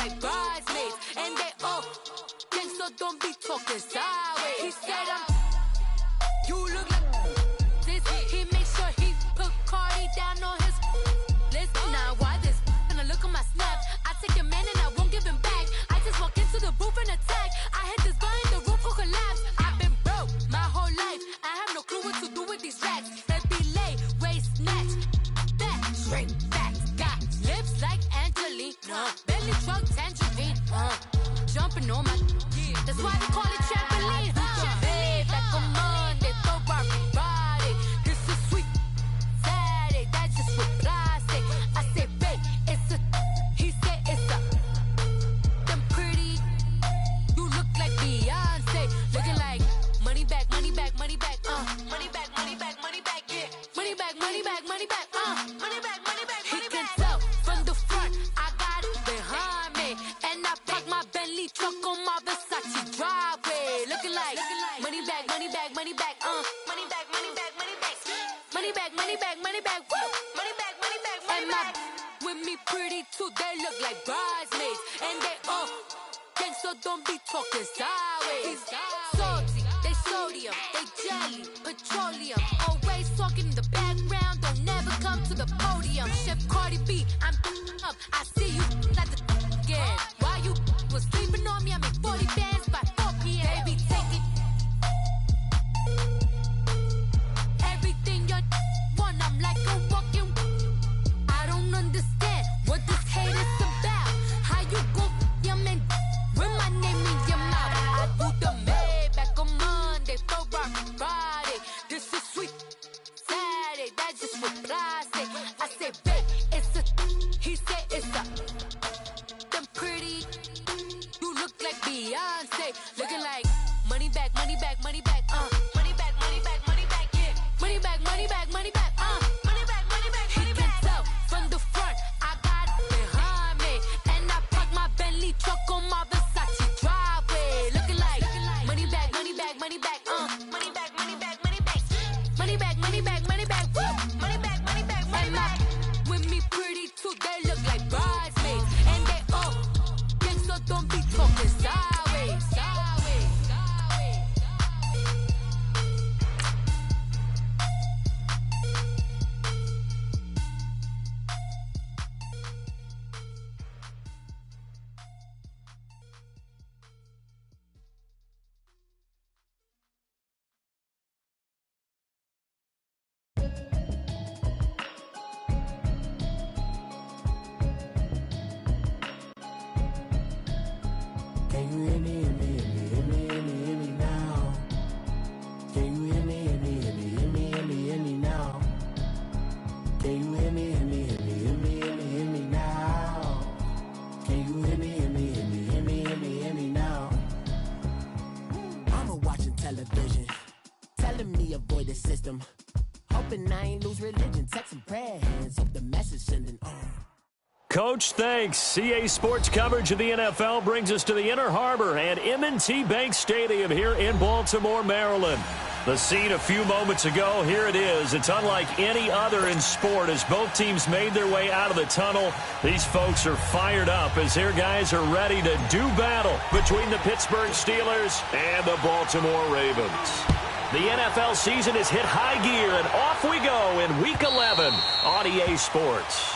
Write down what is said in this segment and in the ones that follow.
like bridesmaids. And they all think so, don't be talking sideways. He said you look like this. He made sure he put Cardi down on his list. Now why this? Gonna look at my snap. I take your man and I won't give him back. I just walk into the booth and attack. I hit this guy in the roof will collapse. I've been broke my whole life. I have no clue what to do with these racks. Heavy lay, waist snatch, back, straight back. Got lips like Angelina, belly truck tangerine. Jumping on my, that's why they call it trampoline. Babe, back on Monday, throw rock Friday. This is sweet Saturday, that's just with plastic. I say, babe, it's a, he said it's a. Them pretty, you look like Beyonce, looking like money back, money back, money back, money back, money back, money back, yeah, money back, money back, money back, money back, money back. He can tell from the front, I got it behind me, and I park my Bentley truck on my Versace driveway, looking like money back, money back, money back, money back, money back, money back, money back, money back, money back, woo, money back, money back, money back. With me pretty too, they look like bridesmaids, and they all think so, don't be talking sideways. Salty, they sodium, they jelly, petroleum, always talking in the background, don't never come to the podium. Chef Cardi B, I'm up, I see you like the again. Why you was sleeping on me? I make 40 bands by 4 p.m. Baby, take it. Everything you want, I'm like a walking. I don't understand what this hate is about. How you go, your man, with my name in your mouth. I do the Maybach on Monday, throw rock Friday. This is sweet Saturday, that's just with plastic. I say, babe, it's a, he said it's a. Them pretty, you look like Beyonce, looking like money back, money back, money back, money back, money back, money back, yeah, money back, money back, money back, money back, money back, money back. He can tell from the front, I got it behind me, and I park my Bentley truck on my Versace driveway, looking like money back, money back, money back, money back, money back, money back, money back, money back, money back, woo, money back, money back, money back. With me pretty too, they look like bridesmaids, and they all think so, don't be talking sideways, sideways, sideways. Can you hear me, hear me, hear me, hear me, hear me, hear me now? Can you hear me, hear me, hear me, hear me, hear me, hear me now? Can you hear me, hear me, hear me, hear me, hear me, hear me now? Can you hear me, hear me, hear me, hear me, hear me, hear me now? Mama watching television, telling me avoid the system, hoping I ain't lose religion, texting prayer hands, hope the message sending on. Coach, thanks. CA Sports coverage of the NFL brings us to the Inner Harbor and M&T Bank Stadium here in Baltimore, Maryland. The scene a few moments ago, here it is. It's unlike any other in sport as both teams made their way out of the tunnel. These folks are fired up as their guys are ready to do battle between the Pittsburgh Steelers and the Baltimore Ravens. The NFL season has hit high gear, and off we go in Week 11 on EA Sports.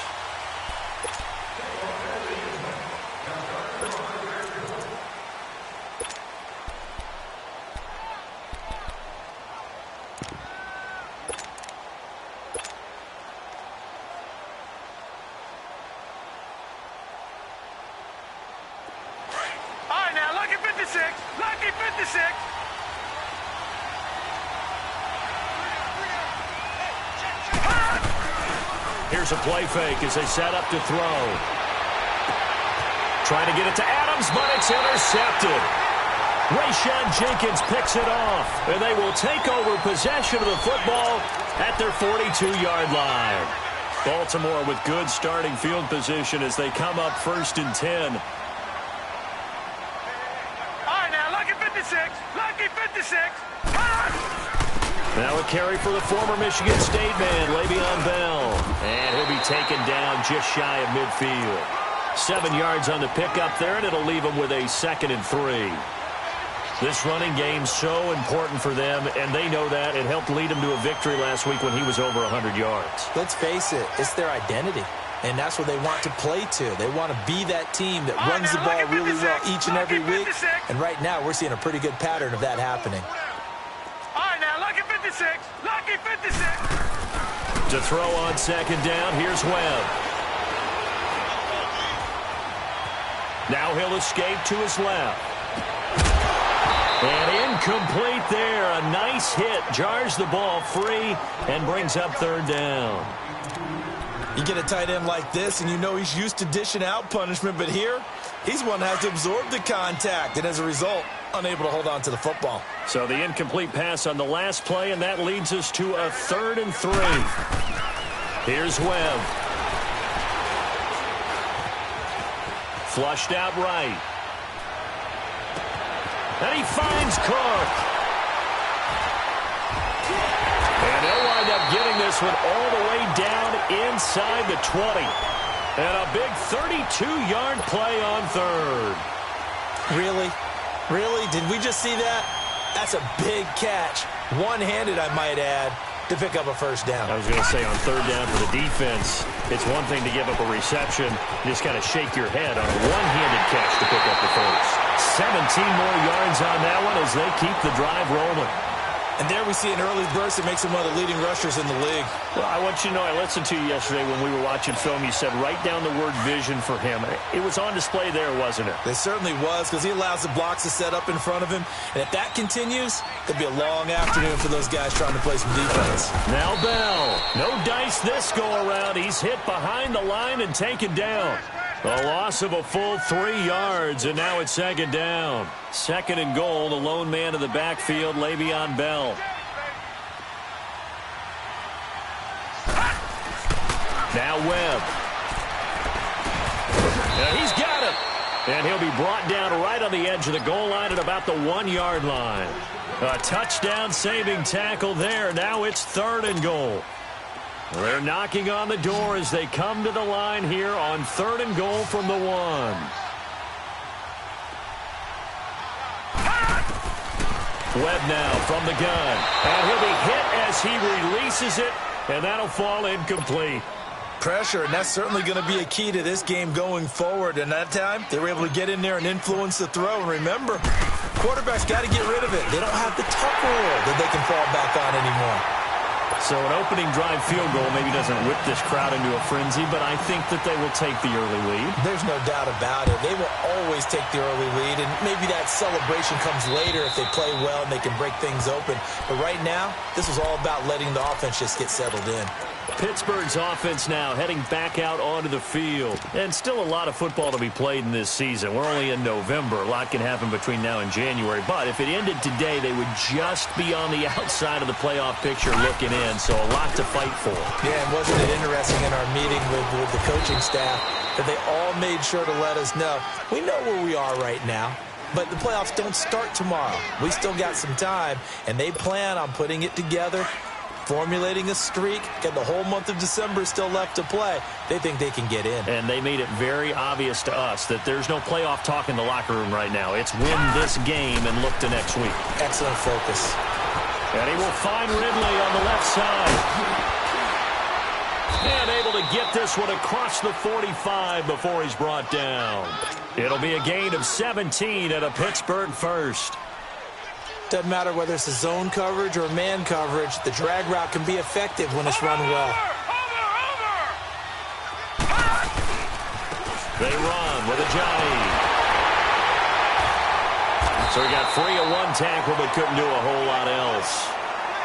Here's a play fake as they set up to throw. Trying to get it to Adams, but it's intercepted. Rayshon Jenkins picks it off, and they will take over possession of the football at their 42-yard line. Baltimore with good starting field position as they come up 1st and 10. All right, now, lucky 56. Lucky 56. Now a carry for the former Michigan State man, Le'Veon Bell. And he'll be taken down just shy of midfield. 7 yards on the pickup there, and it'll leave them with a 2nd and 3. This running game's so important for them, and they know that. It helped lead them to a victory last week when he was over 100 yards. Let's face it, it's their identity, and that's what they want to play to. They want to be that team that runs the ball really well each and every week, and right now we're seeing a pretty good pattern of that happening. All right, now, lucky 56. Lucky 56. To throw on 2nd down, here's Webb. Now he'll escape to his left. And incomplete there. A nice hit. Jars the ball free and brings up 3rd down. You get a tight end like this, and you know he's used to dishing out punishment, but here, he's one that has to absorb the contact, and as a result, unable to hold on to the football. So the incomplete pass on the last play, and that leads us to a 3rd and 3. Here's Webb. Flushed out right. And he finds Cook. And they'll wind up getting this one all the way down inside the 20. And a big 32-yard play on 3rd. Really? Really? Did we just see that? That's a big catch. One-handed, I might add, to pick up a 1st down. I was going to say on 3rd down for the defense, it's one thing to give up a reception. You just got to shake your head on a one-handed catch to pick up the 1st. 17 more yards on that one as they keep the drive rolling. And there we see an early burst that makes him one of the leading rushers in the league. Well, I want you to know, I listened to you yesterday when we were watching film. You said write down the word vision for him. It was on display there, wasn't it? It certainly was, because he allows the blocks to set up in front of him. And if that continues, it'll be a long afternoon for those guys trying to play some defense. Now Bell. No dice this go-around. He's hit behind the line and taken down. A loss of a full 3 yards, and now it's 2nd down. 2nd and goal, the lone man in the backfield, Le'Veon Bell. Now Webb. And he's got it. And he'll be brought down right on the edge of the goal line at about the 1-yard line. A touchdown-saving tackle there. Now it's 3rd and goal. They're knocking on the door as they come to the line here on 3rd and goal from the 1. Webb now from the gun. And he'll be hit as he releases it, and that'll fall incomplete. Pressure, and that's certainly going to be a key to this game going forward. And that time, they were able to get in there and influence the throw. And remember, quarterbacks got to get rid of it. They don't have the tuck rule that they can fall back on anymore. So an opening drive field goal maybe doesn't whip this crowd into a frenzy, but I think that they will take the early lead. There's no doubt about it. They will always take the early lead, and maybe that celebration comes later if they play well and they can break things open. But right now, this is all about letting the offense just get settled in. Pittsburgh's offense now heading back out onto the field. And still a lot of football to be played in this season. We're only in November. A lot can happen between now and January. But if it ended today, they would just be on the outside of the playoff picture looking in. So a lot to fight for. Yeah, and wasn't it interesting in our meeting with the coaching staff that they all made sure to let us know, we know where we are right now. But the playoffs don't start tomorrow. We still got some time, and they plan on putting it together, formulating a streak, and the whole month of December is still left to play. They think they can get in. And they made it very obvious to us that there's no playoff talk in the locker room right now. It's win this game and look to next week. Excellent focus. And he will find Ridley on the left side. And able to get this one across the 45 before he's brought down. It'll be a gain of 17 at a Pittsburgh first. Doesn't matter whether it's a zone coverage or man coverage, the drag route can be effective when it's run well. They run with a Johnny. So he got free of one tackle but couldn't do a whole lot else.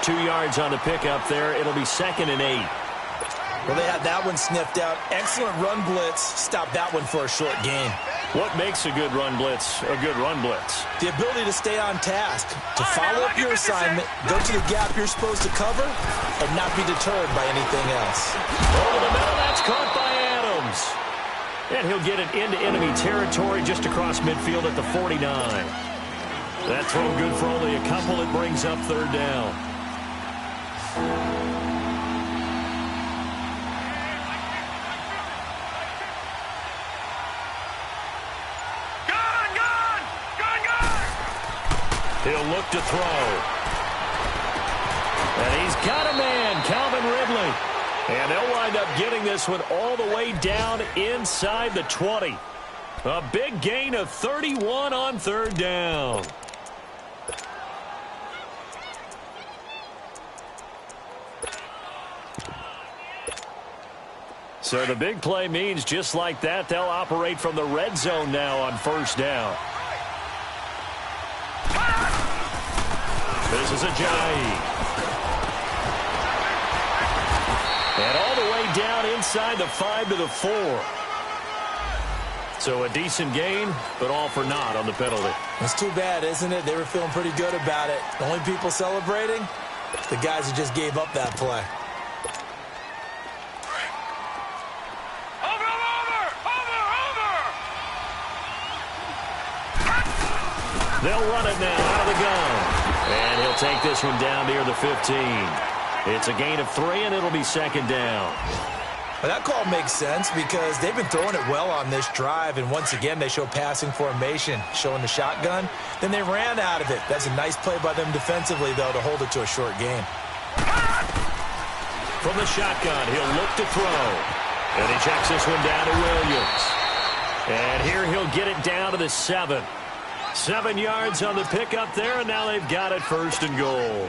2 yards on the pickup there. It'll be 2nd and 8. Well, they had that one sniffed out. Excellent run blitz. Stop that one for a short gain. What makes a good run blitz a good run blitz? The ability to stay on task, to follow up your assignment, go to the gap you're supposed to cover, and not be deterred by anything else. Over the middle, that's caught by Adams. And he'll get it into enemy territory just across midfield at the 49. That throw good for only a couple. It brings up 3rd down. He'll look to throw. And he's got a man, Calvin Ridley. And they'll wind up getting this one all the way down inside the 20. A big gain of 31 on third down. So the big play means just like that, they'll operate from the red zone now on first down. This is Ajayi. And all the way down inside the 5 to the 4. So a decent gain, but all for naught on the penalty. It's too bad, isn't it? They were feeling pretty good about it. The only people celebrating, the guys who just gave up that play. They'll run it now out of the gun. And he'll take this one down near the 15. It's a gain of 3, and it'll be second down. Well, that call makes sense because they've been throwing it well on this drive, and once again they show passing formation, showing the shotgun. Then they ran out of it. That's a nice play by them defensively, though, to hold it to a short gain. From the shotgun, he'll look to throw. And he checks this one down to Williams. And here he'll get it down to the 7. 7 yards on the pickup there, and now they've got it first and goal.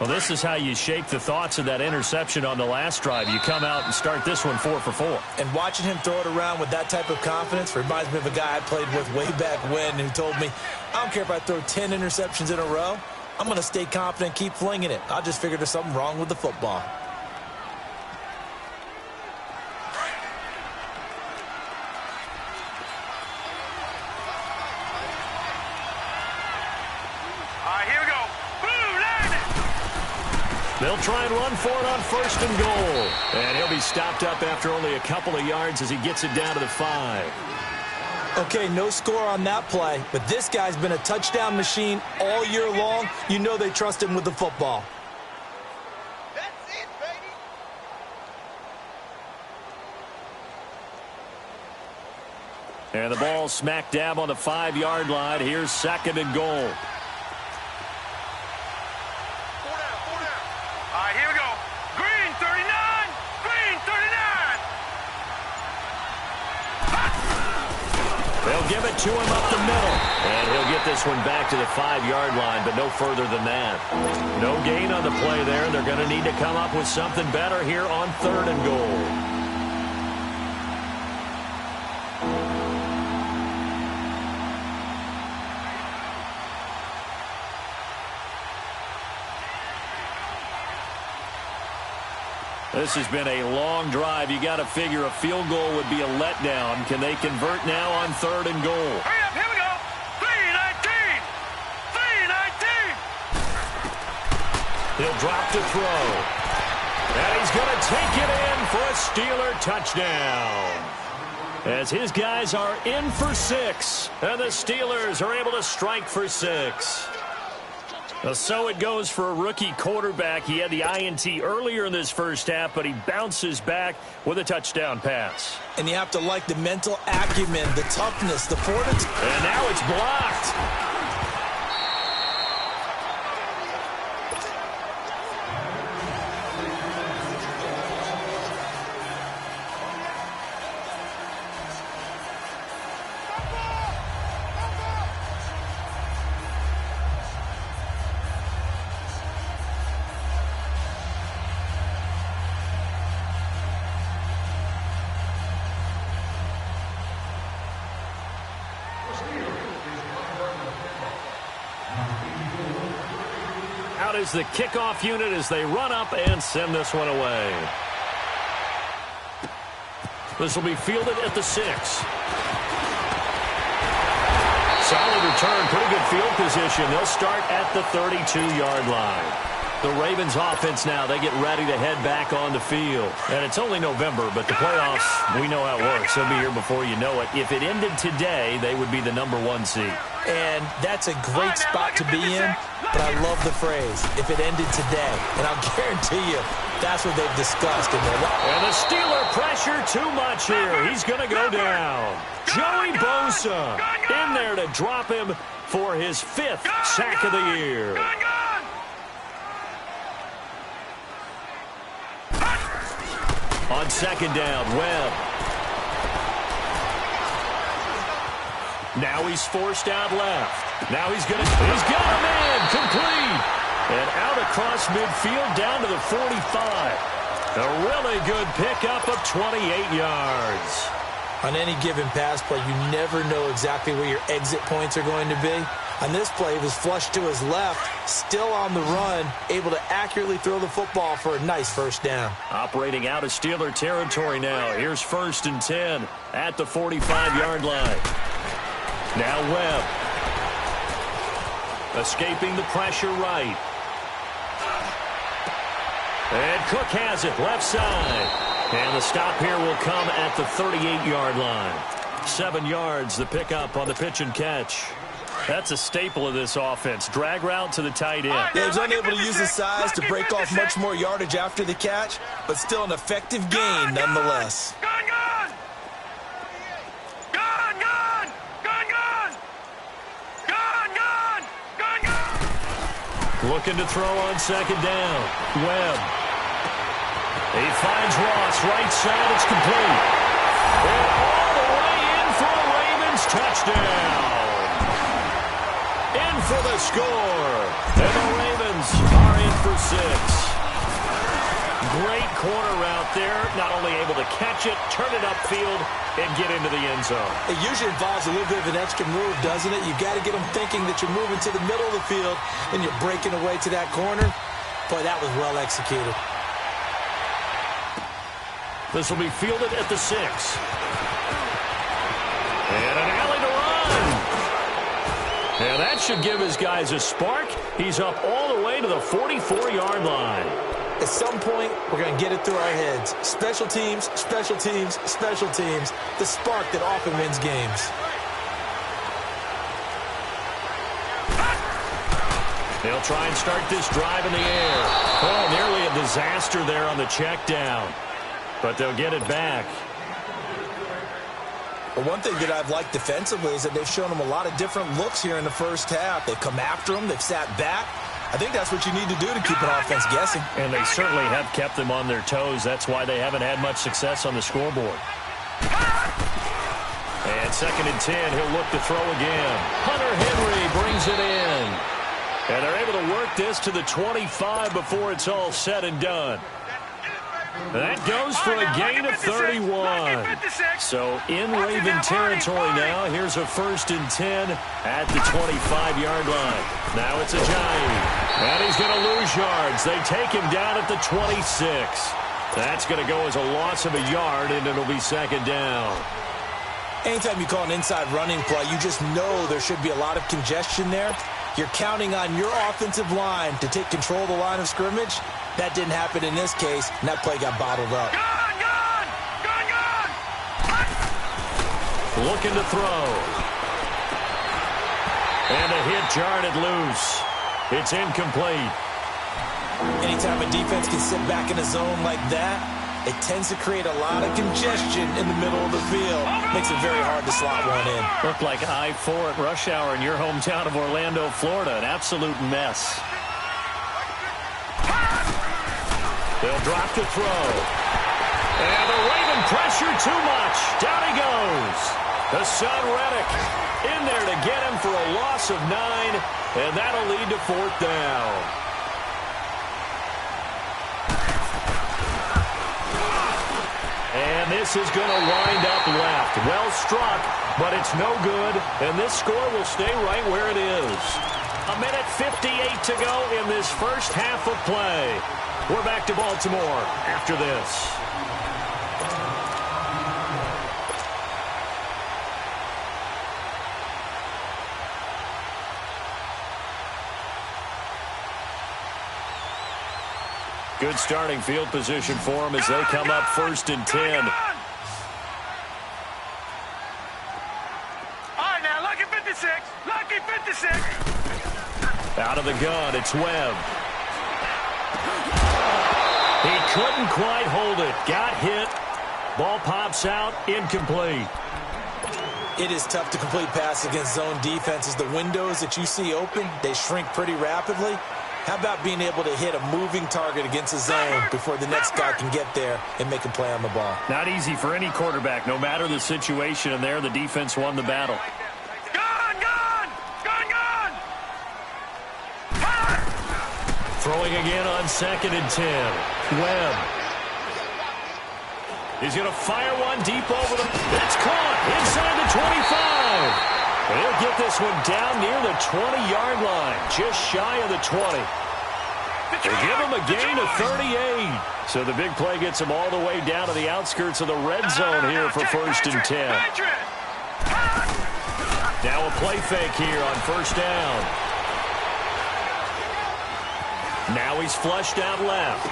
Well, this is how you shake the thoughts of that interception on the last drive. You come out and start this one 4 for 4. And watching him throw it around with that type of confidence reminds me of a guy I played with way back when who told me, I don't care if I throw 10 interceptions in a row. I'm going to stay confident and keep flinging it. I just figured there's something wrong with the football. They'll try and run for it on first and goal. And he'll be stopped up after only a couple of yards as he gets it down to the 5. Okay, no score on that play, but this guy's been a touchdown machine all year long. You know they trust him with the football. That's it, baby. And the ball smack dab on the 5-yard line. Here's second and goal. Here we go. Green 39. Green 39. They'll give it to him up the middle. And he'll get this one back to the 5-yard line, but no further than that. No gain on the play there. They're going to need to come up with something better here on third and goal. This has been a long drive. You got to figure a field goal would be a letdown. Can they convert now on third and goal? Hurry up, here we go. 3-19. 3-19. He'll drop to throw. And he's going to take it in for a Steeler touchdown. As his guys are in for 6. And the Steelers are able to strike for 6. So it goes for a rookie quarterback. He had the INT earlier in this first half, but he bounces back with a touchdown pass. And you have to like the mental acumen, the toughness, the fortitude. And now it's blocked. Out is the kickoff unit as they run up and send this one away. This will be fielded at the 6. Solid return, pretty good field position. They'll start at the 32-yard line. The Ravens offense now, they get ready to head back on the field. And it's only November, but the playoffs, we know how it works. They'll be here before you know it. If it ended today, they would be the #1 seed. And that's a great spot to be in, but I love the phrase, if it ended today. And I'll guarantee you, That's what they've discussed. And the Steeler pressure too much here. He's going to go down. Joey Bosa in there to drop him for his 5th sack of the year. On second down, Webb. Now he's forced out left. Now he's got a man complete. And out across midfield down to the 45. A really good pickup of 28 yards. On any given pass play, you never know exactly where your exit points are going to be. On this play, he was flushed to his left, still on the run, able to accurately throw the football for a nice first down. Operating out of Steeler territory now. Here's 1st and 10 at the 45-yard line. Now Webb. Escaping the pressure right. And Cook has it left side. And the stop here will come at the 38-yard line. 7 yards, the pickup on the pitch and catch. That's a staple of this offense. Drag route to the tight end. Yeah, he was unable to use his size to break off much more yardage after the catch, but still an effective gain nonetheless. Looking to throw on second down. Webb. He finds Ross, right side, it's complete. And all the way in for a Ravens touchdown. In for the score. And the Ravens are in for 6. Great corner route there. Not only able to catch it, turn it upfield, and get into the end zone. It usually involves a little bit of an extra move, doesn't it? You got to get them thinking that you're moving to the middle of the field and you're breaking away to that corner. Boy, that was well executed. This will be fielded at the 6. And an alley to run. And that should give his guys a spark. He's up all the way to the 44-yard line. At some point, we're going to get it through our heads. Special teams, special teams, special teams. The spark that often wins games. They'll try and start this drive in the air. Oh, nearly a disaster there on the check down. But they'll get it back. Well, one thing that I've liked defensively is that they've shown them a lot of different looks here in the first half. They've come after them. They've sat back. I think that's what you need to do to keep an offense guessing. And they certainly have kept them on their toes. That's why they haven't had much success on the scoreboard. And 2nd and 10, he'll look to throw again. Hunter Henry brings it in. And they're able to work this to the 25 before it's all said and done. That goes for a gain of 31. So in Raven territory now. Here's a 1st and 10 at the 25-yard line. Now it's a Ajayi. And he's going to lose yards. They take him down at the 26. That's going to go as a loss of a yard, and it'll be 2nd down. Anytime you call an inside running play, you just know there should be a lot of congestion there. You're counting on your offensive line to take control of the line of scrimmage. That didn't happen in this case, and that play got bottled up. Looking to throw. And a hit jarred it loose. It's incomplete. Anytime a defense can sit back in a zone like that, it tends to create a lot of congestion in the middle of the field. Makes it very hard to slot one in. Looked like I-4 at rush hour in your hometown of Orlando, Florida. An absolute mess. They'll drop to throw. And the Raven pressure too much. Down he goes. Hassan Reddick in there to get him for a loss of 9. And that'll lead to 4th down. And this is going to wind up left. Well struck, but it's no good. And this score will stay right where it is. 1:58 to go in this first half of play. We're back to Baltimore after this. Good starting field position for them as they come up 1st and 10. All right, now, lucky 56. Lucky 56. Out of the gun, it's Webb. He couldn't quite hold it. Got hit. Ball pops out. Incomplete. It is tough to complete passes against zone defenses. The windows that you see open, they shrink pretty rapidly. How about being able to hit a moving target against a zone before the next guy can get there and make a play on the ball? Not easy for any quarterback, no matter the situation. And there, the defense won the battle. Throwing again on 2nd and 10. Webb. He's going to fire one deep over the... It's caught inside the 25. And he'll get this one down near the 20-yard line, just shy of the 20. They give him a gain of 38. So the big play gets him all the way down to the outskirts of the red zone here for 1st and 10. Now a play fake here on 1st down. Now he's flushed out left.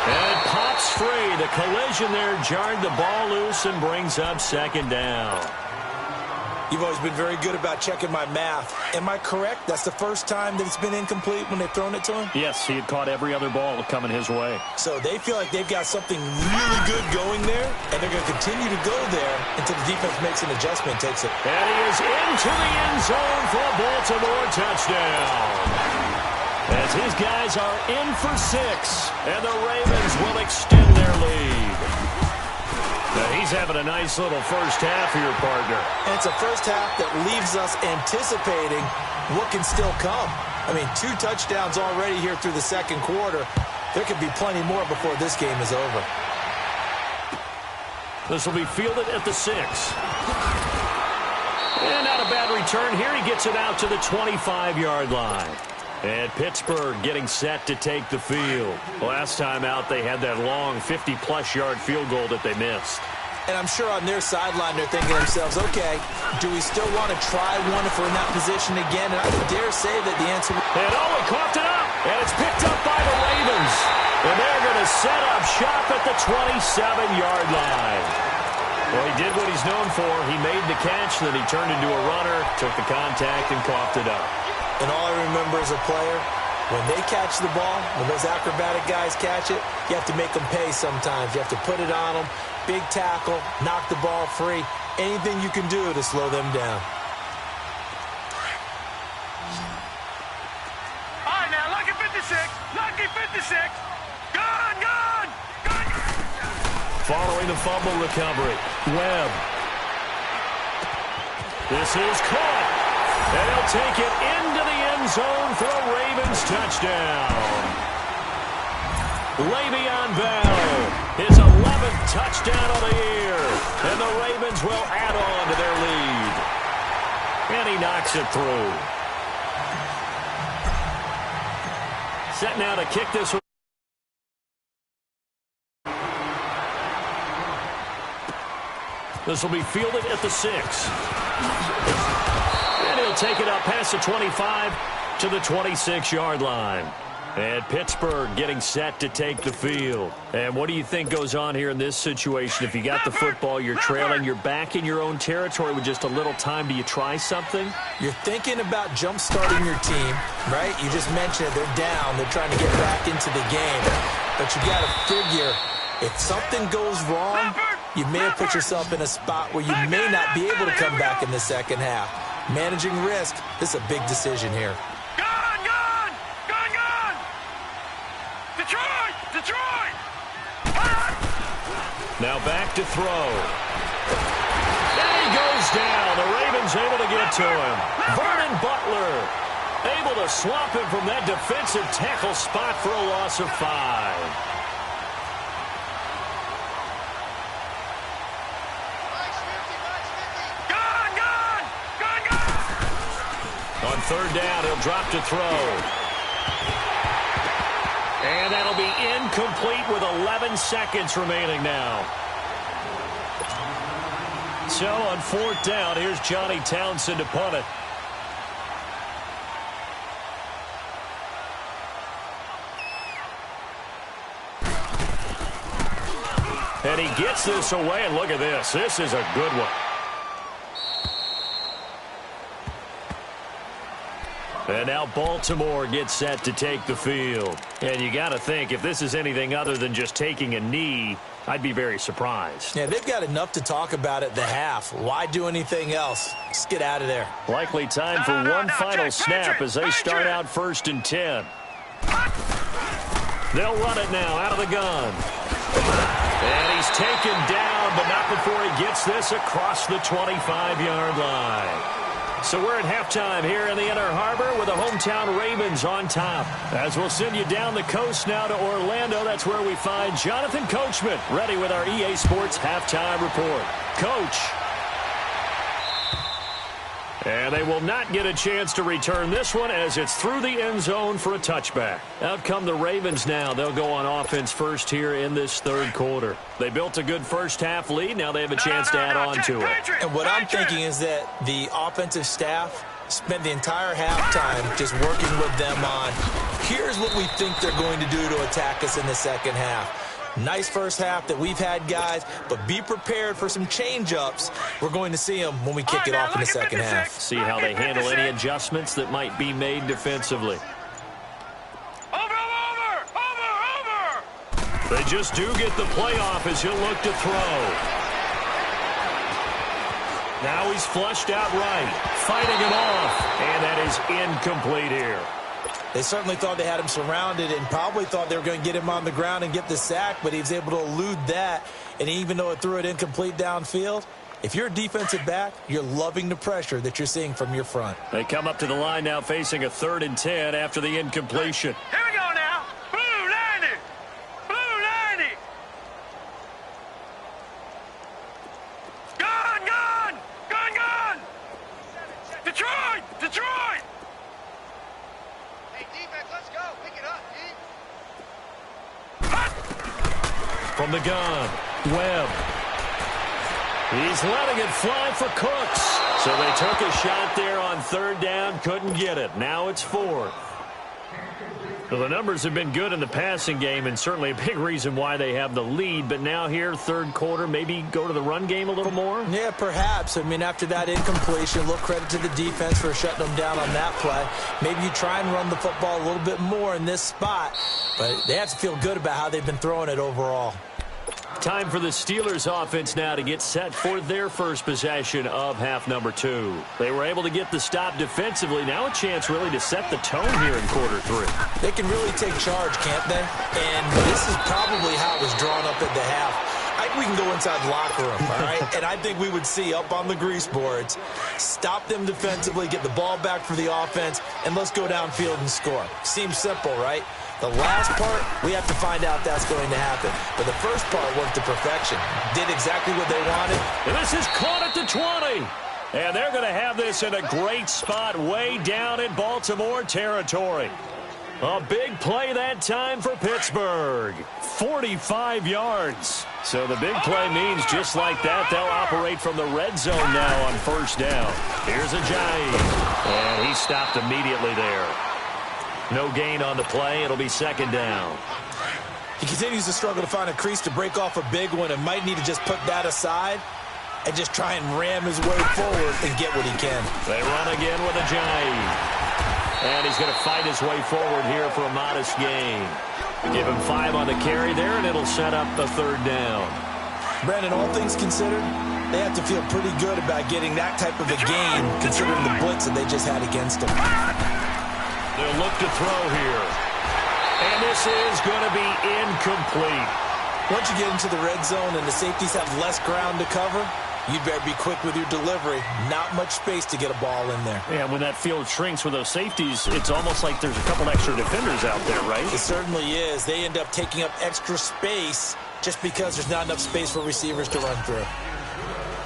And it pops free. The collision there jarred the ball loose and brings up 2nd down. You've always been very good about checking my math. Am I correct? That's the first time that it's been incomplete when they've thrown it to him? Yes, he had caught every other ball coming his way. So they feel like they've got something really good going there, and they're going to continue to go there until the defense makes an adjustment and takes it. And he is into the end zone for a Baltimore touchdown. As his guys are in for 6, and the Ravens will extend their lead. Now he's having a nice little first half here, partner. And it's a first half that leaves us anticipating what can still come. I mean, 2 touchdowns already here through the 2nd quarter. There could be plenty more before this game is over. This will be fielded at the 6. And not a bad return here. He gets it out to the 25-yard line. And Pittsburgh getting set to take the field. Last time out, they had that long 50-plus yard field goal that they missed. And I'm sure on their sideline, they're thinking to themselves, okay, do we still want to try one if we're in that position again? And I would dare say that the answer... And he coughed it up. And it's picked up by the Ravens. And they're going to set up shop at the 27-yard line. Well, he did what he's known for. He made the catch, then he turned into a runner, took the contact, and coughed it up. And all I remember as a player, when they catch the ball, when those acrobatic guys catch it, you have to make them pay sometimes. You have to put it on them, big tackle, knock the ball free, anything you can do to slow them down. All right, now, lucky 56, lucky 56. Gone, gone, gone. Following the fumble recovery, Webb. This is caught. And he'll take it into the end zone for a Ravens touchdown. Le'Veon Bell, his 11th touchdown of the year. And the Ravens will add on to their lead. And he knocks it through. Set now to kick this one. This will be fielded at the 6. And he'll take it up past the 25 to the 26-yard line. And Pittsburgh getting set to take the field. And what do you think goes on here in this situation? If you got the football, you're trailing, you're back in your own territory with just a little time. Do you try something? You're thinking about jump-starting your team, right? You just mentioned it. They're down. They're trying to get back into the game. But you got to figure if something goes wrong, you may have put yourself in a spot where you may not be able to come back in the second half. Managing risk, this is a big decision here. Gone, gone, gone, gone. Detroit, Detroit. Now back to throw. And he goes down. The Ravens able to get to him. Vernon Butler able to swap him from that defensive tackle spot for a loss of 5. On 3rd down, he'll drop to throw. And that'll be incomplete with 11 seconds remaining now. So on 4th down, here's Johnny Townsend to punt it. And he gets this away, and look at this. This is a good one. And now Baltimore gets set to take the field. And you got to think, if this is anything other than just taking a knee, I'd be very surprised. Yeah, they've got enough to talk about at the half. Why do anything else? Just get out of there. Likely time for one final snap as they start out 1st and 10. They'll run it now out of the gun. And he's taken down, but not before he gets this across the 25-yard line. So we're at halftime here in the Inner Harbor with the hometown Ravens on top. As we'll send you down the coast now to Orlando, that's where we find Jonathan Coachman ready with our EA Sports halftime report. Coach. And they will not get a chance to return this one as it's through the end zone for a touchback. Out come the Ravens now. They'll go on offense first here in this 3rd quarter. They built a good first-half lead. Now they have a chance to add on to it. And what I'm thinking is that the offensive staff spent the entire halftime just working with them on, here's what we think they're going to do to attack us in the second half. Nice first half that we've had, guys, but be prepared for some change-ups. We're going to see them when we kick it off in the second half. See how they handle any adjustments that might be made defensively. Over! They just do get the playoff as he'll look to throw. Now he's flushed out right, fighting him off, and that is incomplete here. They certainly thought they had him surrounded and probably thought they were going to get him on the ground and get the sack, but he was able to elude that. And even though it threw it incomplete downfield, if you're a defensive back, you're loving the pressure that you're seeing from your front. They come up to the line now facing a 3rd and 10 after the incompletion. Here we go now. Blue 90. Blue 90. Gone. Detroit. Hey, defense, let's go. Pick it up, From the gun, Webb. He's letting it fly for Cooks. So they took a shot there on 3rd down, couldn't get it. Now it's 4th. Well, the numbers have been good in the passing game and certainly a big reason why they have the lead. But now here, 3rd quarter, maybe go to the run game a little more? Yeah, perhaps. I mean, after that incompletion, a little credit to the defense for shutting them down on that play. Maybe you try and run the football a little bit more in this spot. But they have to feel good about how they've been throwing it overall. Time for the Steelers offense now to get set for their first possession of half number 2. They were able to get the stop defensively. Now a chance really to set the tone here in quarter 3. They can really take charge, can't they? And this is probably how it was drawn up at the half. I think we can go inside the locker room, all right? And I think we would see up on the grease boards, stop them defensively, get the ball back for the offense, and let's go downfield and score. Seems simple, right? The last part, we have to find out that's going to happen. But the first part worked to perfection. Did exactly what they wanted. And this is caught at the 20. And they're going to have this in a great spot way down in Baltimore territory. A big play that time for Pittsburgh. 45 yards. So the big play means just like that, they'll operate from the red zone now on 1st down. Here's Ajayi. And he stopped immediately there. No gain on the play. It'll be 2nd down. He continues to struggle to find a crease to break off a big one and might need to just put that aside and just try and ram his way forward and get what he can. They run again with Ajayi. And he's going to fight his way forward here for a modest gain. Give him 5 on the carry there, and it'll set up the 3rd down. Brandon, all things considered, they have to feel pretty good about getting that type of a gain considering the blitz that they just had against them. They'll look to throw here. And this is going to be incomplete. Once you get into the red zone and the safeties have less ground to cover, you'd better be quick with your delivery. Not much space to get a ball in there. Yeah, when that field shrinks with those safeties, it's almost like there's a couple extra defenders out there, right? It certainly is. They end up taking up extra space just because there's not enough space for receivers to run through.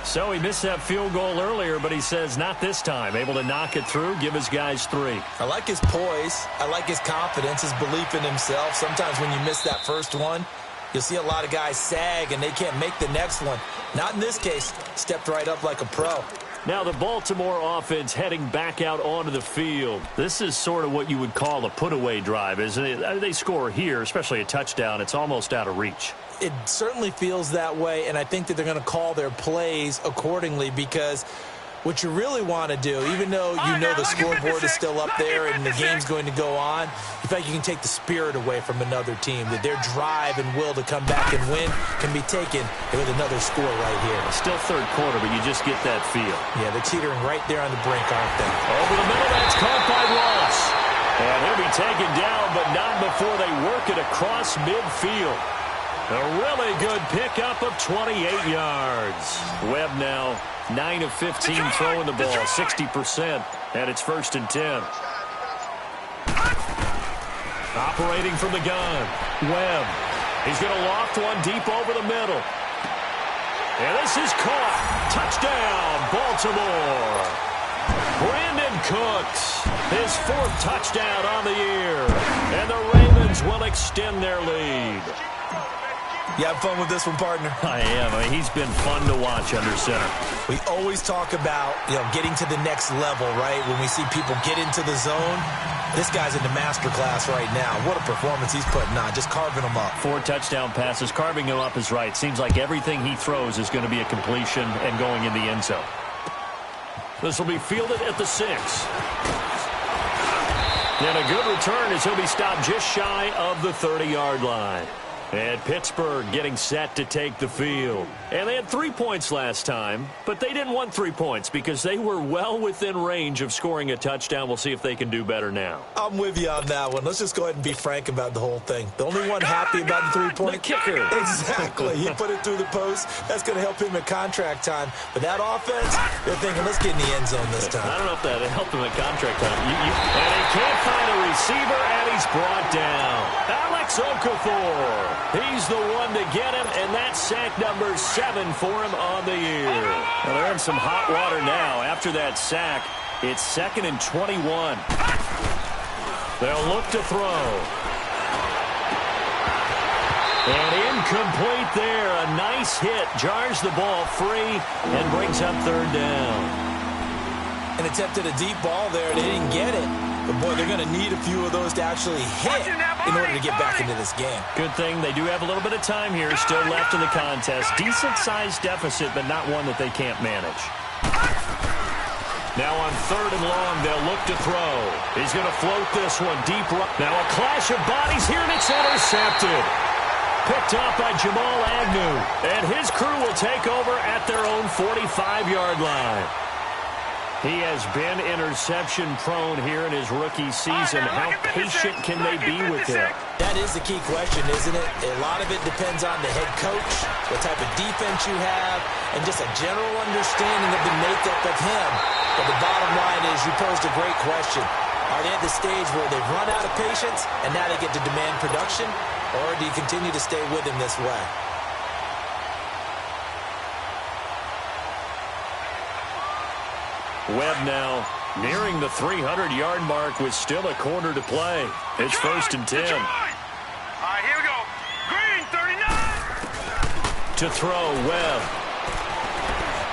So he missed that field goal earlier, but he says not this time. Able to knock it through, give his guys 3. I like his poise. I like his confidence, his belief in himself. Sometimes when you miss that first one, you'll see a lot of guys sag and they can't make the next one. Not in this case. Stepped right up like a pro. Now the Baltimore offense heading back out onto the field. This is sort of what you would call a put-away drive, isn't it? They score here, especially a touchdown. It's almost out of reach. It certainly feels that way, and I think that they're going to call their plays accordingly because What you really want to do, even though you know the scoreboard is still up there and the game's going to go on, you feel like you can take the spirit away from another team, that their drive and will to come back and win can be taken with another score right here. Still third quarter, but you just get that feel. Yeah, they're teetering right there on the brink, aren't they? Over the middle, that's caught by Ross. And he'll be taken down, but not before they work it across midfield. A really good pickup of 28 yards. Webb now 9 of 15 throwing the ball, 60%, and it's 1st and 10. Operating from the gun, Webb. He's going to loft one deep over the middle. And this is caught. Touchdown, Baltimore. Brandon Cooks, his 4th touchdown on the year. And the Ravens will extend their lead. You have fun with this one, partner? I am. I mean, he's been fun to watch under center. We always talk about, getting to the next level, right? When we see people get into the zone, this guy's in the master class right now. What a performance he's putting on, just carving them up. 4 touchdown passes. Carving him up is right. Seems like everything he throws is going to be a completion and going in the end zone. This will be fielded at the 6. And a good return as he'll be stopped just shy of the 30-yard line. And Pittsburgh getting set to take the field. And they had 3 points last time, but they didn't want 3 points because they were well within range of scoring a touchdown. We'll see if they can do better now. I'm with you on that one. Let's just go ahead and be frank about the whole thing. The only one happy about the 3-point? The kicker. Exactly. He put it through the post. That's going to help him at contract time. But that offense, they're thinking, let's get in the end zone this time. I don't know if that helped him at contract time. And he can't find a receiver, and he's brought down. Alex Okafor. He's the one to get him, and that's sack number 7 for him on the year. Well, they're in some hot water now. After that sack, it's 2nd and 21. They'll look to throw. And incomplete there. A nice hit. Jars the ball free and brings up 3rd down. And attempted a deep ball there. They didn't get it. But, boy, they're going to need a few of those to actually hit in order to get back into this game. Good thing they do have a little bit of time here still left in the contest. Decent-sized deficit, but not one that they can't manage. Now on 3rd and long, they'll look to throw. He's going to float this one deep. Now a clash of bodies here, and it's intercepted. Picked off by Jamal Agnew. And his crew will take over at their own 45-yard line. He has been interception-prone here in his rookie season. How patient can they be with him? That is the key question, isn't it? A lot of it depends on the head coach, what type of defense you have, and just a general understanding of the makeup of him. But the bottom line is you posed a great question. Are they at the stage where they've run out of patience and now they get to demand production? Or do you continue to stay with him this way? Webb now nearing the 300-yard mark with still a quarter to play. It's 1st and 10. All right, here we go. Green, 39. To throw, Webb.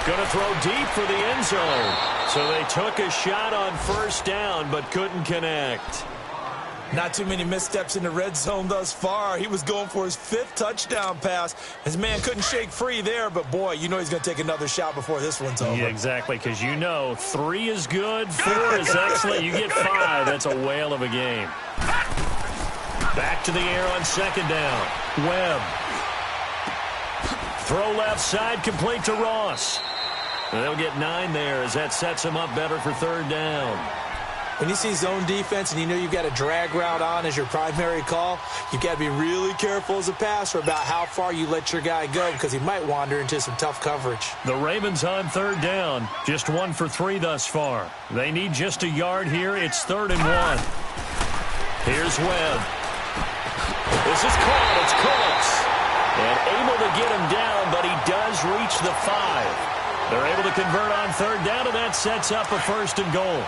Going to throw deep for the end zone. So they took a shot on 1st down, but couldn't connect. Not too many missteps in the red zone thus far. He was going for his 5th touchdown pass. His man couldn't shake free there, but boy, you know he's going to take another shot before this one's over. Yeah, exactly, because you know 3 is good, 4 is excellent. You get 5, that's a whale of a game. Back to the air on 2nd down. Webb. Throw left side, complete to Ross. They'll get 9 there as that sets him up better for 3rd down. When you see zone defense and you know you've got a drag route on as your primary call, you've got to be really careful as a passer about how far you let your guy go because he might wander into some tough coverage. The Ravens on 3rd down. Just 1 for 3 thus far. They need just a yard here. It's 3rd and 1. Here's Webb. This is caught. It's close. And able to get him down, but he does reach the 5. They're able to convert on 3rd down, and that sets up a 1st and goal.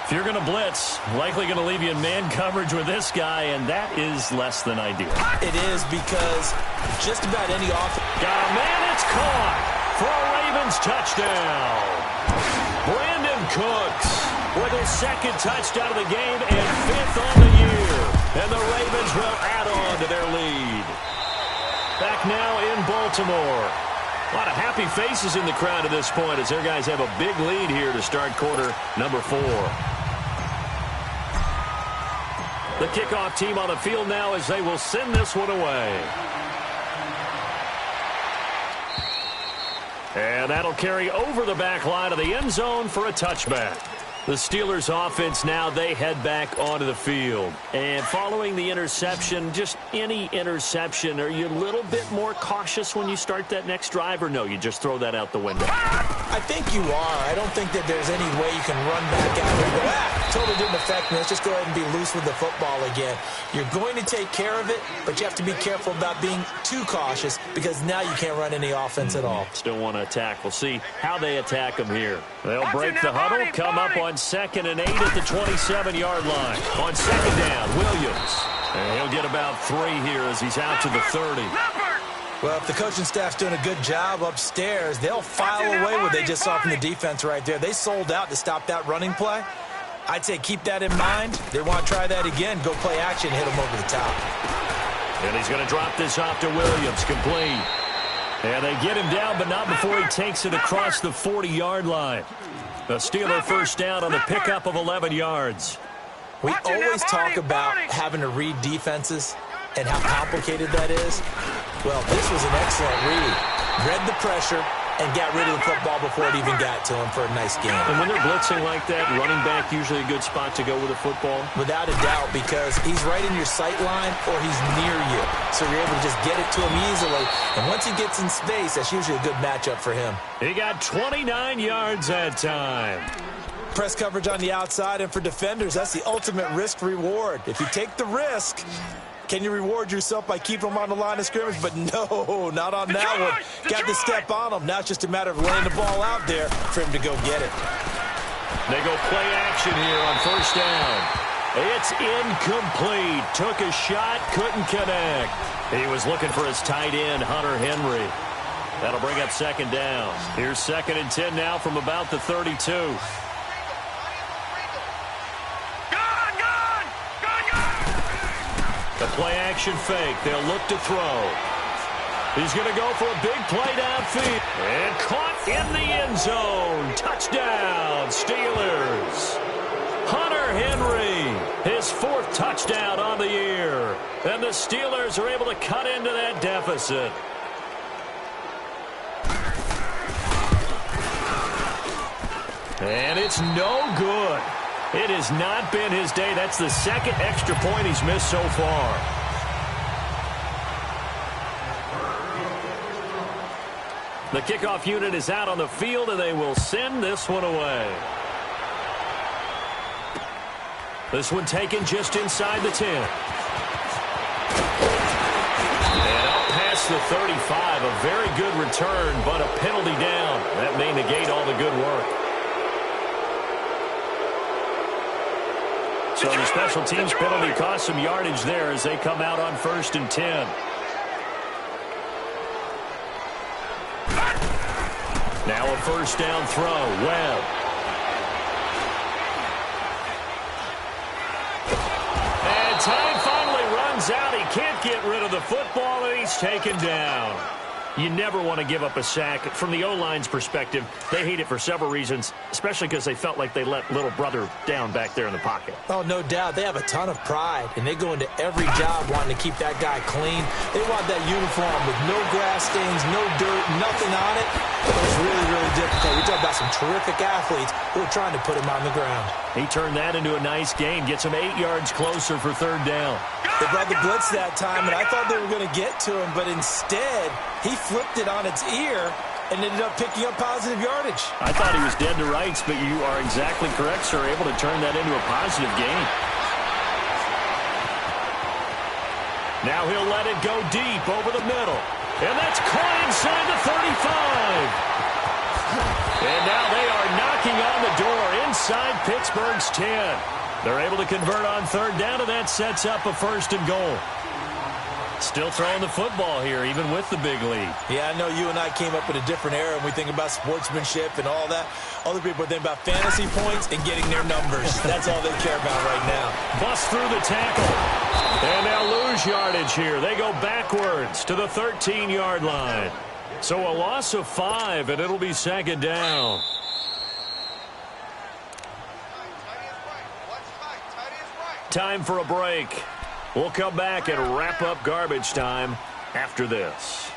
If you're going to blitz, likely going to leave you in man coverage with this guy, and that is less than ideal. It is because just about any offense. Got a man, it's caught for a Ravens touchdown. Brandon Cooks with his 2nd touchdown of the game and 5th on the year. And the Ravens will add on to their lead. Back now in Baltimore. A lot of happy faces in the crowd at this point as their guys have a big lead here to start quarter number 4. The kickoff team on the field now as they will send this one away. And that'll carry over the back line of the end zone for a touchback. The Steelers offense now, they head back onto the field. And following the interception, just any interception, are you a little bit more cautious when you start that next drive, or no, you just throw that out the window? I think you are. I don't think that there's any way you can run back out and go, totally didn't affect me. Let's just go ahead and be loose with the football again. You're going to take care of it, but you have to be careful about being too cautious because now you can't run any offense at all. Still want to attack. We'll see how they attack them here. They'll break the huddle, come up on 2nd and 8 at the 27-yard line. On 2nd down, Williams. And he'll get about 3 here as he's out to the 30. Well, if the coaching staff's doing a good job upstairs, they'll file away what they just saw from the defense right there. They sold out to stop that running play. I'd say keep that in mind. They want to try that again. Go play action, hit them over the top. And he's going to drop this off to Williams, complete. And they get him down, but not before he takes it across the 40-yard line. The Steeler first down on the pickup of 11 yards. We always talk about having to read defenses and how complicated that is. Well, this was an excellent read. Read the pressure and got rid of the football before it even got to him for a nice game. And when they're blitzing like that, running back usually a good spot to go with a football? Without a doubt, because he's right in your sight line or he's near you. So you're able to just get it to him easily. And once he gets in space, that's usually a good matchup for him. He got 29 yards that time. Press coverage on the outside, and for defenders, that's the ultimate risk-reward. If you take the risk, can you reward yourself by keeping them on the line of scrimmage? But no, not on that one. Got to step on them. Now it's just a matter of laying the ball out there for him to go get it. They go play action here on first down. It's incomplete. Took a shot, couldn't connect. He was looking for his tight end, Hunter Henry. That'll bring up 2nd down. Here's 2nd and 10 now from about the 32. The play-action fake. They'll look to throw. He's going to go for a big play downfield. And caught in the end zone. Touchdown, Steelers. Hunter Henry, his 4th touchdown on the year. And the Steelers are able to cut into that deficit. And it's no good. It has not been his day. That's the 2nd extra point he's missed so far. The kickoff unit is out on the field, and they will send this one away. This one taken just inside the 10. And up past the 35. A very good return, but a penalty down. That may negate all the good work. So the special teams penalty cost some yardage there as they come out on 1st and 10. Now a first down throw. Webb. And time finally runs out. He can't get rid of the football, and he's taken down. You never want to give up a sack. From the O-line's perspective, they hate it for several reasons, especially because they felt like they let little brother down back there in the pocket. Oh, no doubt. They have a ton of pride, and they go into every job wanting to keep that guy clean. They want that uniform with no grass stains, no dirt, nothing on it. It was really, really difficult. We talk about some terrific athletes who are trying to put him on the ground. He turned that into a nice gain, gets him 8 yards closer for 3rd down. They brought the blitz that time, and I thought they were going to get to him, but instead, he flipped it on its ear and ended up picking up positive yardage. I thought he was dead to rights, but you are exactly correct, sir. Able to turn that into a positive gain. Now he'll let it go deep over the middle. And that's caught inside the 35. And now they are knocking on the door inside Pittsburgh's 10. They're able to convert on 3rd down, and that sets up a 1st and goal. Still throwing the football here, even with the big lead. Yeah, I know you and I came up in a different era, and we think about sportsmanship and all that. Other people think about fantasy points and getting their numbers. That's all they care about right now. Bust through the tackle. And they'll lose yardage here. They go backwards to the 13-yard line. So a loss of 5, and it'll be second down. Time for a break. We'll come back and wrap up garbage time after this.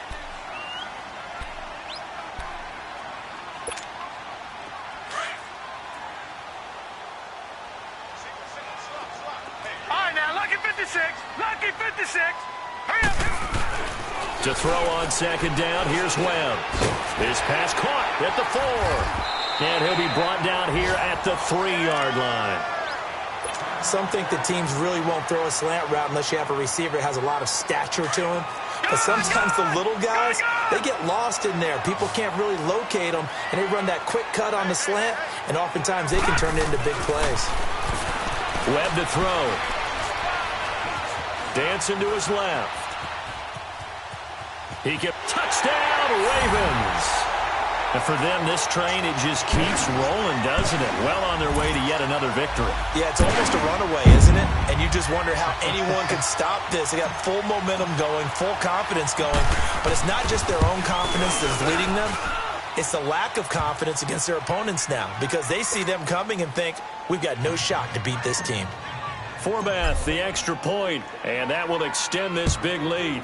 All right, now, lucky 56. Lucky 56. Hurry up. To throw on second down, here's Webb. His pass caught at the 4. And he'll be brought down here at the 3-yard line. Some think the teams really won't throw a slant route unless you have a receiver that has a lot of stature to him. But sometimes the little guys, they get lost in there. People can't really locate them, and they run that quick cut on the slant, and oftentimes they can turn it into big plays. Webb to throw. Dancing to his left. He can touchdown, Ravens. And for them, this train, it just keeps rolling, doesn't it? Well on their way to yet another victory. Yeah, it's almost a runaway, isn't it? And you just wonder how anyone can stop this. They got full momentum going, full confidence going. But it's not just their own confidence that's leading them. It's the lack of confidence against their opponents now, because they see them coming and think, we've got no shot to beat this team. Forbath, the extra point, and that will extend this big lead.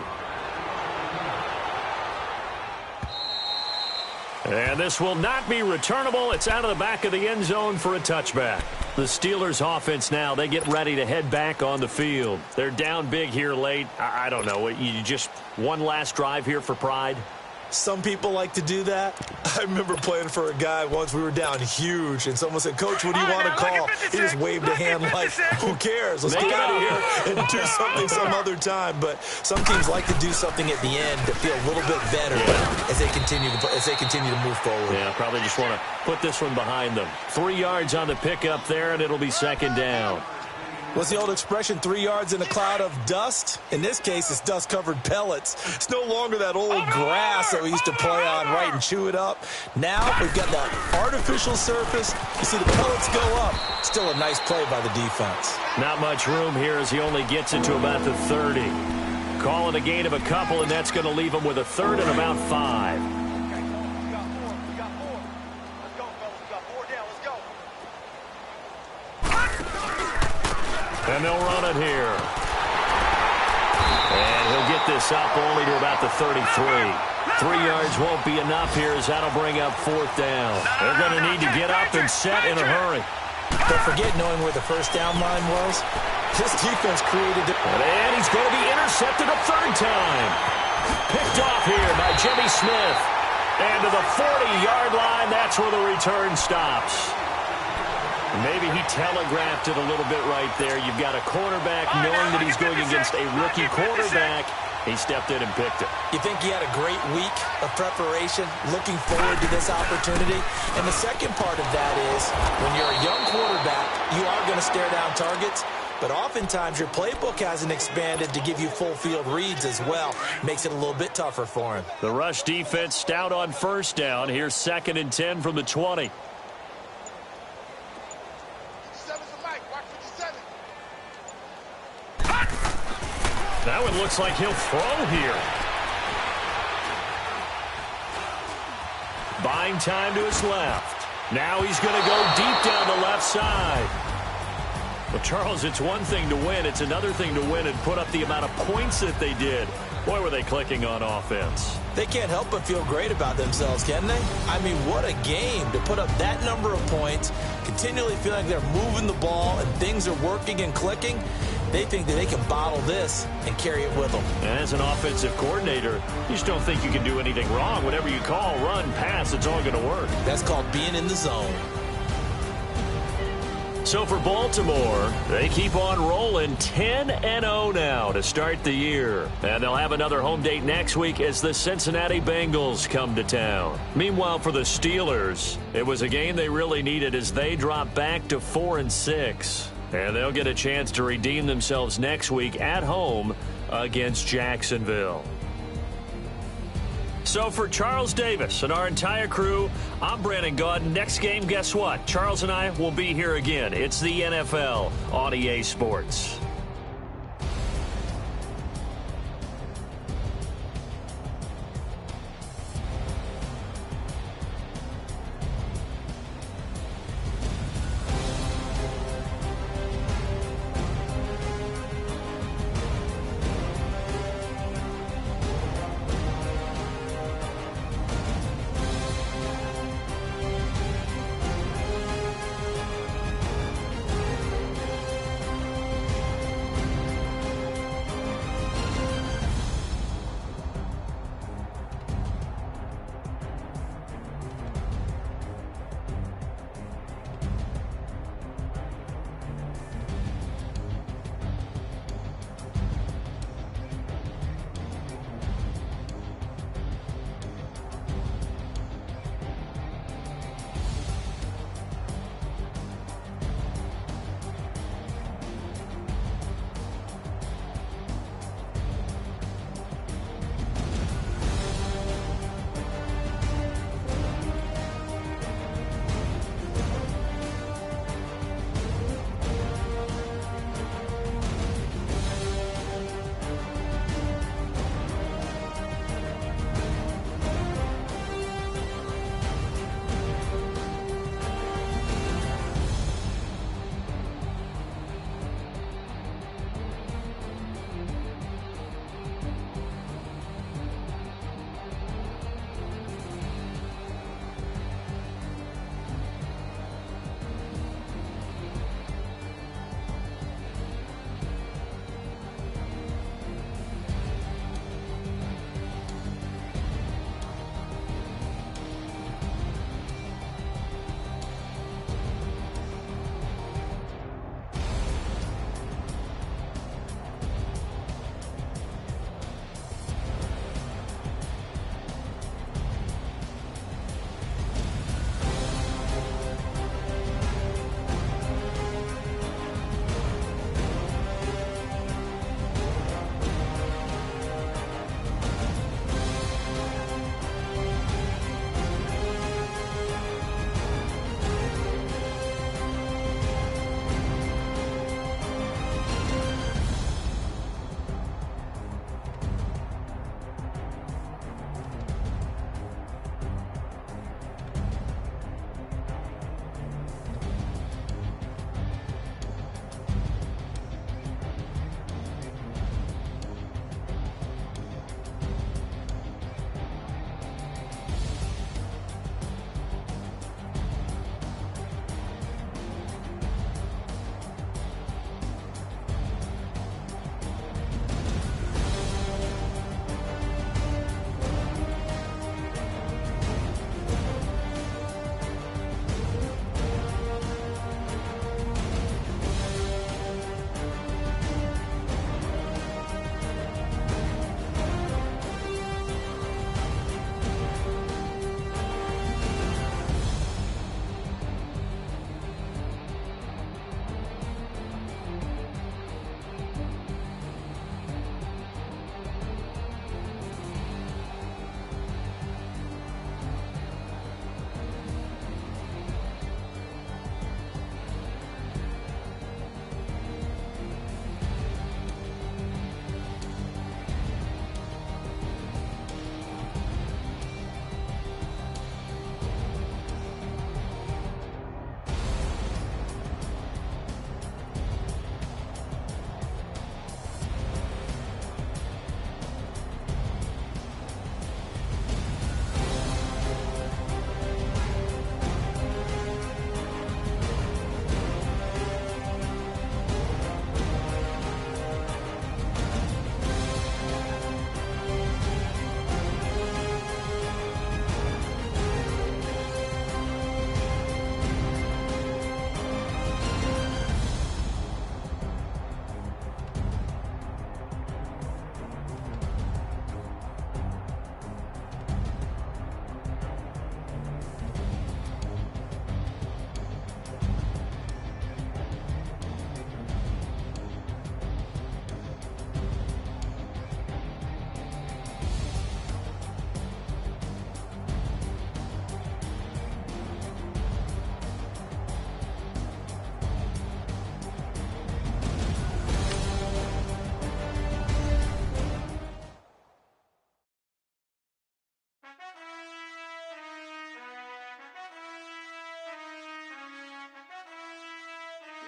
And this will not be returnable. It's out of the back of the end zone for a touchback. The Steelers offense now, they get ready to head back on the field. They're down big here late. I don't know. You just one last drive here for pride? Some people like to do that. I remember playing for a guy once. We were down huge, and someone said, Coach, what do you want to call? He just waved a hand like, who cares? Let's get out of here and do something some other time. But some teams like to do something at the end to feel a little bit better as they continue to move forward. Yeah, probably just want to put this one behind them. 3 yards on the pickup there, and it'll be second down. What's the old expression, 3 yards in a cloud of dust? In this case, it's dust-covered pellets. It's no longer that old grass that we used to play on, right, and chew it up. Now we've got that artificial surface. You see the pellets go up. Still a nice play by the defense. Not much room here as he only gets it to about the 30. Call it a gain of a couple, and that's going to leave him with a third and about 5. And they'll run it here. And he'll get this up only to about the 33. 3 yards won't be enough here as that'll bring up 4th down. They're going to need to get up and set in a hurry. Don't forget knowing where the first down line was. This defense created it. And he's going to be intercepted a 3rd time. Picked off here by Jimmy Smith. And to the 40-yard line, that's where the return stops. Maybe he telegraphed it a little bit right there. You've got a quarterback knowing that he's going against a rookie quarterback. He stepped in and picked it. You think he had a great week of preparation, looking forward to this opportunity? And the second part of that is, when you're a young quarterback, you are going to stare down targets, but oftentimes your playbook hasn't expanded to give you full field reads as well. Makes it a little bit tougher for him. The rush defense stout on first down. Here's 2nd and 10 from the 20. That one looks like he'll throw here. Buying time to his left. Now he's going to go deep down the left side. Well, Charles, it's one thing to win. It's another thing to win and put up the amount of points that they did. Boy, were they clicking on offense. They can't help but feel great about themselves, can they? I mean, what a game to put up that number of points, continually feeling like they're moving the ball and things are working and clicking. They think that they can bottle this and carry it with them. And as an offensive coordinator, you just don't think you can do anything wrong. Whatever you call, run, pass, it's all going to work. That's called being in the zone. So for Baltimore, they keep on rolling 10-0 now to start the year. And they'll have another home date next week as the Cincinnati Bengals come to town. Meanwhile, for the Steelers, it was a game they really needed as they drop back to 4-6. And they'll get a chance to redeem themselves next week at home against Jacksonville. So for Charles Davis and our entire crew, I'm Brandon Gaudin. Next game, guess what? Charles and I will be here again. It's the NFL on EA Sports.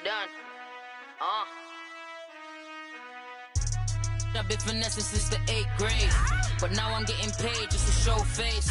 done. I've been finessing since the 8th grade, but now I'm getting paid just to show face.